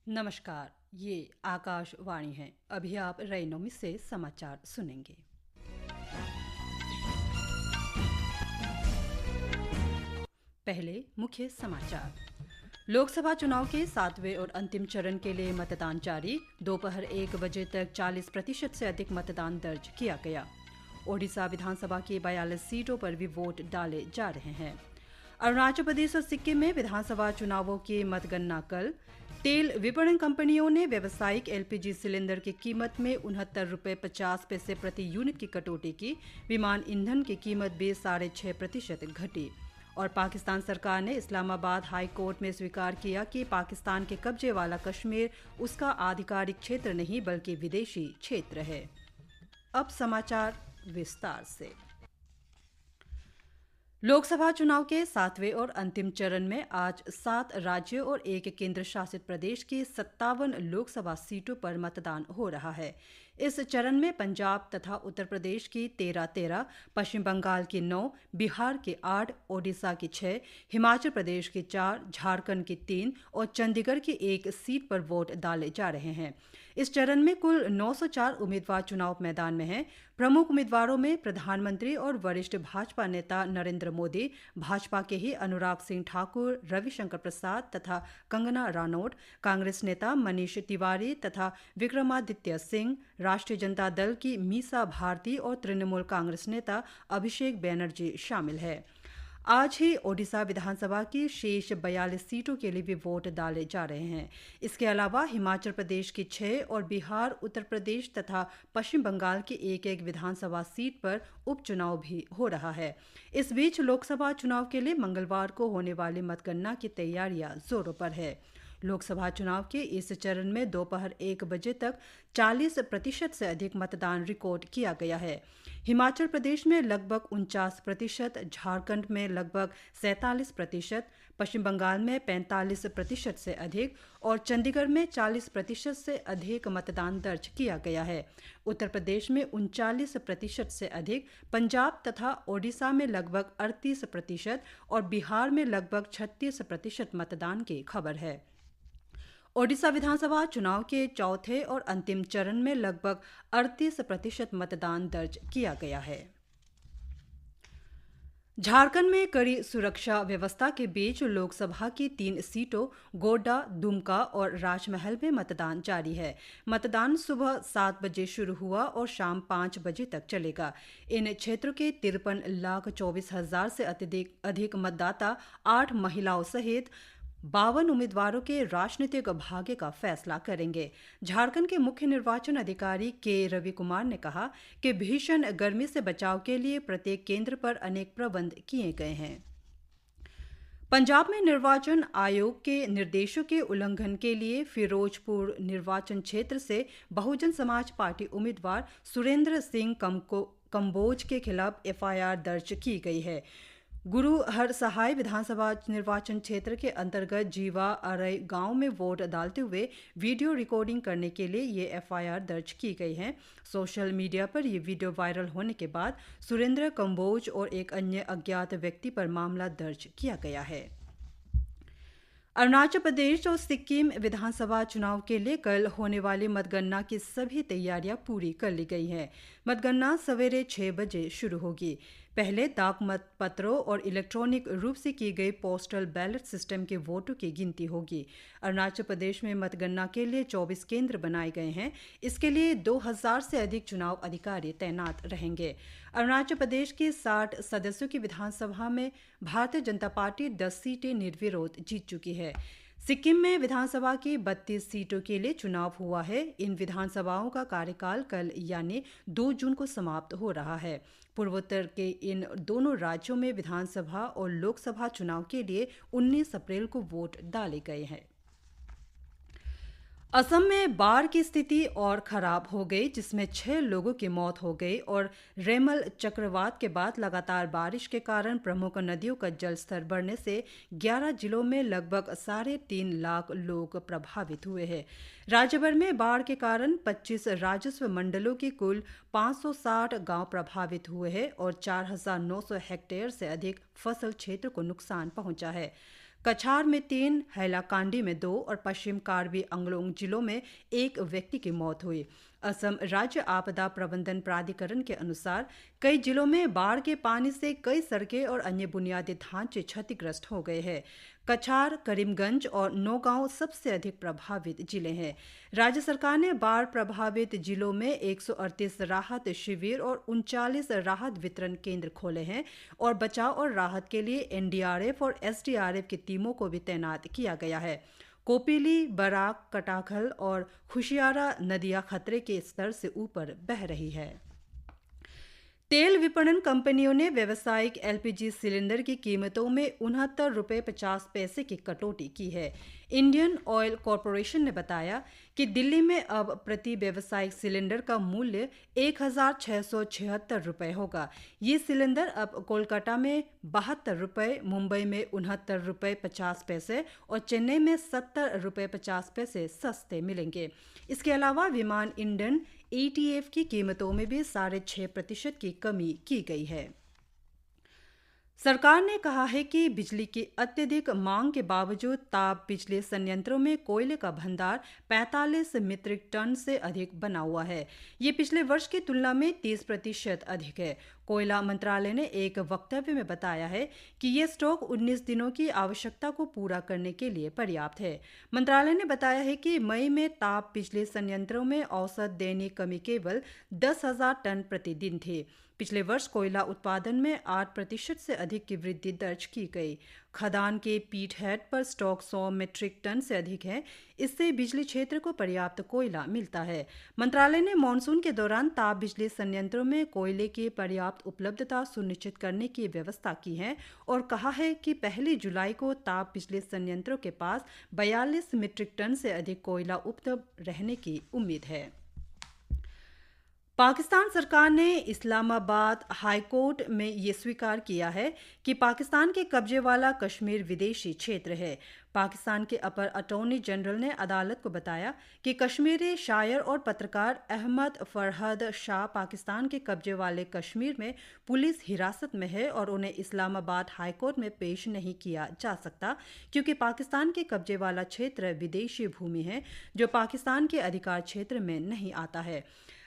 नमस्कार, ये आकाशवाणी है। अभी आप रैनोमी से समाचार सुनेंगे। पहले मुख्य समाचार। लोकसभा चुनाव के 7वें और अंतिम चरण के लिए मतदान जारी। दोपहर 1 बजे तक 40% से अधिक मतदान दर्ज किया गया। ओडिशा विधानसभा की 42 सीटों पर भी वोट डाले जा रहे हैं। अरुणाचल प्रदेश और सिक्किम में विधानसभा चुनावों की मतगणना कल। तेल विपणन कंपनियों ने व्यावसायिक एलपीजी सिलेंडर की कीमत में ₹69.50 प्रति यूनिट की कटौती की। विमान ईंधन की कीमत भी 6.5% घटी। और पाकिस्तान सरकार ने इस्लामाबाद हाई कोर्ट में स्वीकार किया कि पाकिस्तान के कब्जे वाला कश्मीर उसका आधिकारिक क्षेत्र नहीं बल्कि विदेशी क्षेत्र है। अब समाचार विस्तार से। लोकसभा चुनाव के 7वें और अंतिम चरण में आज 7 राज्यों और एक केंद्र शासित प्रदेश की 57 लोकसभा सीटों पर मतदान हो रहा है। इस चरण में पंजाब तथा उत्तर प्रदेश की 13, पश्चिम बंगाल की 9, बिहार की 8, ओडिशा की 6, हिमाचल प्रदेश की 4, झारखंड की 3 और चंडीगढ़ की 1 सीट पर वोट डाले जा रहे हैं। इस चरण में कुल 904 उम्मीदवार चुनाव मैदान में हैं। प्रमुख उम्मीदवारों में प्रधानमंत्री और वरिष्ठ भाजपा नेता नरेंद्र मोदी, भाजपा के ही अनुराग सिंह ठाकुर, रविशंकर प्रसाद तथा कंगना रनौत, कांग्रेस नेता मनीष तिवारी तथा विक्रमादित्य सिंह, राष्ट्रीय जनता दल की मीसा भारती और तृणमूल कांग्रेस नेता अभिषेक बैनर्जी शामिल है। आज ही ओडिशा विधानसभा की शेष 42 सीटों के लिए भी वोट डाले जा रहे हैं। इसके अलावा हिमाचल प्रदेश की 6 और बिहार, उत्तर प्रदेश तथा पश्चिम बंगाल की एक विधानसभा सीट पर उपचुनाव भी हो रहा है। इस बीच लोकसभा चुनाव के लिए मंगलवार को होने वाली मतगणना की तैयारियां जोरों पर है। लोकसभा चुनाव के इस चरण में दोपहर 1 बजे तक 40% से अधिक मतदान रिकॉर्ड किया गया है। हिमाचल प्रदेश में लगभग 49%, झारखंड में लगभग 47%, पश्चिम बंगाल में 45% से अधिक और चंडीगढ़ में 40% से अधिक मतदान दर्ज किया गया है। उत्तर प्रदेश में 39% से अधिक, पंजाब तथा ओडिशा में लगभग 38% और बिहार में लगभग 36% मतदान की खबर है। ओडिशा विधानसभा चुनाव के चौथे और अंतिम चरण में लगभग 38% मतदान दर्ज किया गया है। झारखंड में कड़ी सुरक्षा व्यवस्था के बीच लोकसभा की 3 सीटों गोड्डा, दुमका और राजमहल में मतदान जारी है। मतदान सुबह 7 बजे शुरू हुआ और शाम 5 बजे तक चलेगा। इन क्षेत्रों के 53,24,000 से अधिक मतदाता 8 महिलाओं सहित 52 उम्मीदवारों के राजनीतिक भाग्य का फैसला करेंगे। झारखंड के मुख्य निर्वाचन अधिकारी के रवि कुमार ने कहा कि भीषण गर्मी से बचाव के लिए प्रत्येक केंद्र पर अनेक प्रबंध किए गए हैं। पंजाब में निर्वाचन आयोग के निर्देशों के उल्लंघन के लिए फिरोजपुर निर्वाचन क्षेत्र से बहुजन समाज पार्टी उम्मीदवार सुरेंद्र सिंह कंबोज के खिलाफ एफआईआर दर्ज की गई है। गुरु हर सहाय विधानसभा निर्वाचन क्षेत्र के अंतर्गत जीवा अरई गांव में वोट डालते हुए वीडियो रिकॉर्डिंग करने के लिए ये एफआईआर दर्ज की गई है। सोशल मीडिया पर यह वीडियो वायरल होने के बाद सुरेंद्र कंबोज और एक अन्य अज्ञात व्यक्ति पर मामला दर्ज किया गया है। अरुणाचल प्रदेश और सिक्किम विधानसभा चुनाव के लिए कल होने वाली मतगणना की सभी तैयारियां पूरी कर ली गई हैं। मतगणना सवेरे 6 बजे शुरू होगी। पहले डाक मत पत्रों और इलेक्ट्रॉनिक रूप से की गई पोस्टल बैलेट सिस्टम के वोटों की गिनती होगी। अरुणाचल प्रदेश में मतगणना के लिए 24 केंद्र बनाए गए हैं। इसके लिए 2000 से अधिक चुनाव अधिकारी तैनात रहेंगे। अरुणाचल प्रदेश की 60 सदस्यों की विधानसभा में भारतीय जनता पार्टी 10 सीटें निर्विरोध जीत चुकी है। सिक्किम में विधानसभा की 32 सीटों के लिए चुनाव हुआ है। इन विधानसभाओं का कार्यकाल कल यानी 2 जून को समाप्त हो रहा है। पूर्वोत्तर के इन दोनों राज्यों में विधानसभा और लोकसभा चुनाव के लिए 19 अप्रैल को वोट डाले गए हैं। असम में बाढ़ की स्थिति और खराब हो गई, जिसमें 6 लोगों की मौत हो गई और रेमल चक्रवात के बाद लगातार बारिश के कारण प्रमुख नदियों का जलस्तर बढ़ने से 11 जिलों में लगभग 3.5 लाख लोग प्रभावित हुए हैं। राज्य भर में बाढ़ के कारण 25 राजस्व मंडलों की कुल 560 गांव प्रभावित हुए हैं और 4,900 हेक्टेयर से अधिक फसल क्षेत्र को नुकसान पहुंचा है। कछार में 3, हैलाकांडी में 2 और पश्चिम कार्बी अंगलोंग जिलों में 1 व्यक्ति की मौत हुई। असम राज्य आपदा प्रबंधन प्राधिकरण के अनुसार कई जिलों में बाढ़ के पानी से कई सड़कें और अन्य बुनियादी ढांचे क्षतिग्रस्त हो गए हैं। कछार, करीमगंज और नौगांव सबसे अधिक प्रभावित जिले हैं। राज्य सरकार ने बाढ़ प्रभावित जिलों में 138 राहत शिविर और 39 राहत वितरण केंद्र खोले हैं और बचाव और राहत के लिए एनडीआरएफ और एसडीआरएफ की टीमों को भी तैनात किया गया है। कोपिली, बराक, कटाखल और खुशियारा नदियां खतरे के स्तर से ऊपर बह रही है। तेल विपणन कंपनियों ने व्यावसायिक एलपीजी सिलेंडर की कीमतों में ₹69.50 की कटौती की है। इंडियन ऑयल कॉरपोरेशन ने बताया कि दिल्ली में अब प्रति व्यावसायिक सिलेंडर का मूल्य ₹1,676 होगा। ये सिलेंडर अब कोलकाता में ₹72, मुंबई में ₹69.50 और चेन्नई में ₹70.50 सस्ते मिलेंगे। इसके अलावा विमान ईंधन ETF की कीमतों में भी 6.5% की कमी की गई है। सरकार ने कहा है कि बिजली की अत्यधिक मांग के बावजूद ताप बिजली संयंत्रों में कोयले का भंडार 45 मीट्रिक टन से अधिक बना हुआ है। ये पिछले वर्ष की तुलना में 30% अधिक है। कोयला मंत्रालय ने एक वक्तव्य में बताया है कि ये स्टॉक 19 दिनों की आवश्यकता को पूरा करने के लिए पर्याप्त है। मंत्रालय ने बताया है कि मई में ताप बिजली संयंत्रों में औसत दैनिक कमी केवल 10,000 टन प्रतिदिन थी। पिछले वर्ष कोयला उत्पादन में 8% से अधिक की वृद्धि दर्ज की गई। खदान के पीट हेड पर स्टॉक 100 मीट्रिक टन से अधिक है। इससे बिजली क्षेत्र को पर्याप्त कोयला मिलता है। मंत्रालय ने मानसून के दौरान ताप बिजली संयंत्रों में कोयले की पर्याप्त उपलब्धता सुनिश्चित करने की व्यवस्था की है और कहा है कि 1 जुलाई को ताप बिजली संयंत्रों के पास 42 मीट्रिक टन से अधिक कोयला उपलब्ध रहने की उम्मीद है। पाकिस्तान सरकार ने इस्लामाबाद हाई कोर्ट में ये स्वीकार किया है कि पाकिस्तान के कब्जे वाला कश्मीर विदेशी क्षेत्र है। पाकिस्तान के अपर अटॉर्नी जनरल ने अदालत को बताया कि कश्मीरी शायर और पत्रकार अहमद फरहद शाह पाकिस्तान के कब्जे वाले कश्मीर में पुलिस हिरासत में है और उन्हें इस्लामाबाद हाई कोर्ट में पेश नहीं किया जा सकता क्योंकि पाकिस्तान के कब्जे वाला क्षेत्र विदेशी भूमि है जो पाकिस्तान के अधिकार क्षेत्र में नहीं आता है।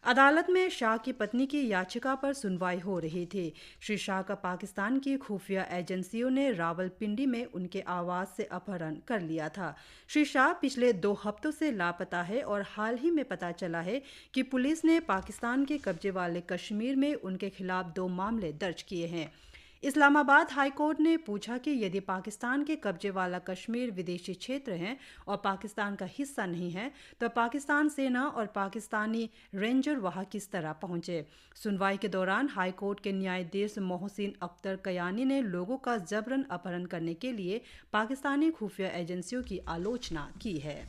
अदालत में शाह की पत्नी की याचिका पर सुनवाई हो रही थी। श्री शाह का पाकिस्तान की खुफिया एजेंसियों ने रावलपिंडी में उनके आवास से अपहरण कर लिया था। श्री शाह पिछले 2 हफ्तों से लापता है और हाल ही में पता चला है कि पुलिस ने पाकिस्तान के कब्जे वाले कश्मीर में उनके खिलाफ 2 मामले दर्ज किए हैं। इस्लामाबाद हाई कोर्ट ने पूछा कि यदि पाकिस्तान के कब्जे वाला कश्मीर विदेशी क्षेत्र है और पाकिस्तान का हिस्सा नहीं है तो पाकिस्तान सेना और पाकिस्तानी रेंजर वहां किस तरह पहुंचे। सुनवाई के दौरान हाई कोर्ट के न्यायाधीश मोहसिन अख्तर कयानी ने लोगों का जबरन अपहरण करने के लिए पाकिस्तानी खुफिया एजेंसियों की आलोचना की है।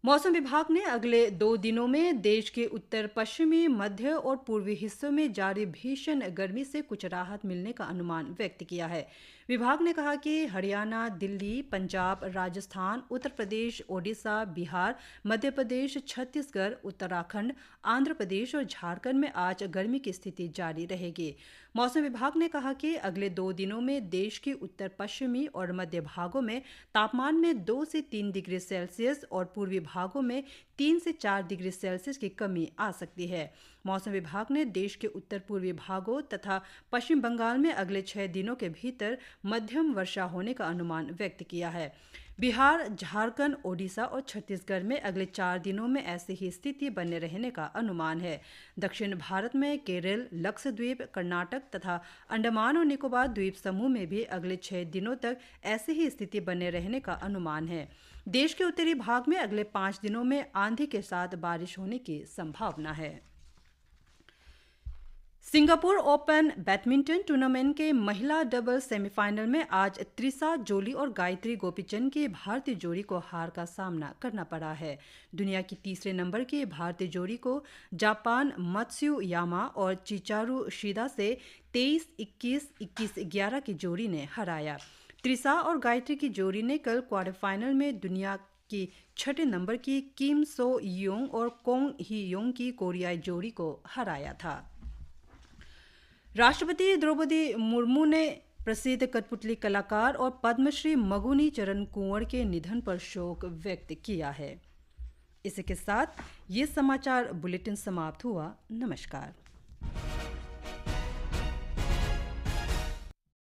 मौसम विभाग ने अगले 2 दिनों में देश के उत्तर पश्चिमी, मध्य और पूर्वी हिस्सों में जारी भीषण गर्मी से कुछ राहत मिलने का अनुमान व्यक्त किया है। विभाग ने कहा कि हरियाणा, दिल्ली, पंजाब, राजस्थान, उत्तर प्रदेश, ओडिशा, बिहार, मध्य प्रदेश, छत्तीसगढ़, उत्तराखंड, आंध्र प्रदेश और झारखंड में आज गर्मी की स्थिति जारी रहेगी। मौसम विभाग ने कहा कि अगले 2 दिनों में देश के उत्तर पश्चिमी और मध्य भागों में तापमान में 2 से 3 डिग्री सेल्सियस और पूर्वी भागों में 3 से 4 डिग्री सेल्सियस की कमी आ सकती है। मौसम विभाग ने देश के उत्तर पूर्वी भागों तथा पश्चिम बंगाल में अगले 6 दिनों के भीतर मध्यम वर्षा होने का अनुमान व्यक्त किया है। बिहार, झारखंड, ओडिशा और छत्तीसगढ़ में अगले 4 दिनों में ऐसी ही स्थिति बने रहने का अनुमान है। दक्षिण भारत में केरल, लक्षद्वीप, कर्नाटक तथा अंडमान और निकोबार द्वीप समूह में भी अगले 6 दिनों तक ऐसी ही स्थिति बने रहने का अनुमान है। देश के उत्तरी भाग में अगले 5 दिनों में आंधी के साथ बारिश होने की संभावना है। सिंगापुर ओपन बैडमिंटन टूर्नामेंट के महिला डबल सेमीफाइनल में आज त्रिसा जोली और गायत्री गोपीचंद की भारतीय जोड़ी को हार का सामना करना पड़ा है। दुनिया की तीसरे नंबर की भारतीय जोड़ी को जापान मत्स्यु यामा और चिचारू शिदा से 23-21, 21-11 की जोड़ी ने हराया। त्रिसा और गायत्री की जोड़ी ने कल क्वार्टर फाइनल में दुनिया की 6 नंबर की किम सो योंग और कोंग ही योंग की कोरियाई जोड़ी को हराया था। राष्ट्रपति द्रौपदी मुर्मू ने प्रसिद्ध कठपुतली कलाकार और पद्मश्री मगुनी चरण कुंवर के निधन पर शोक व्यक्त किया है। इसी के साथ ये समाचार बुलेटिन समाप्त हुआ। नमस्कार।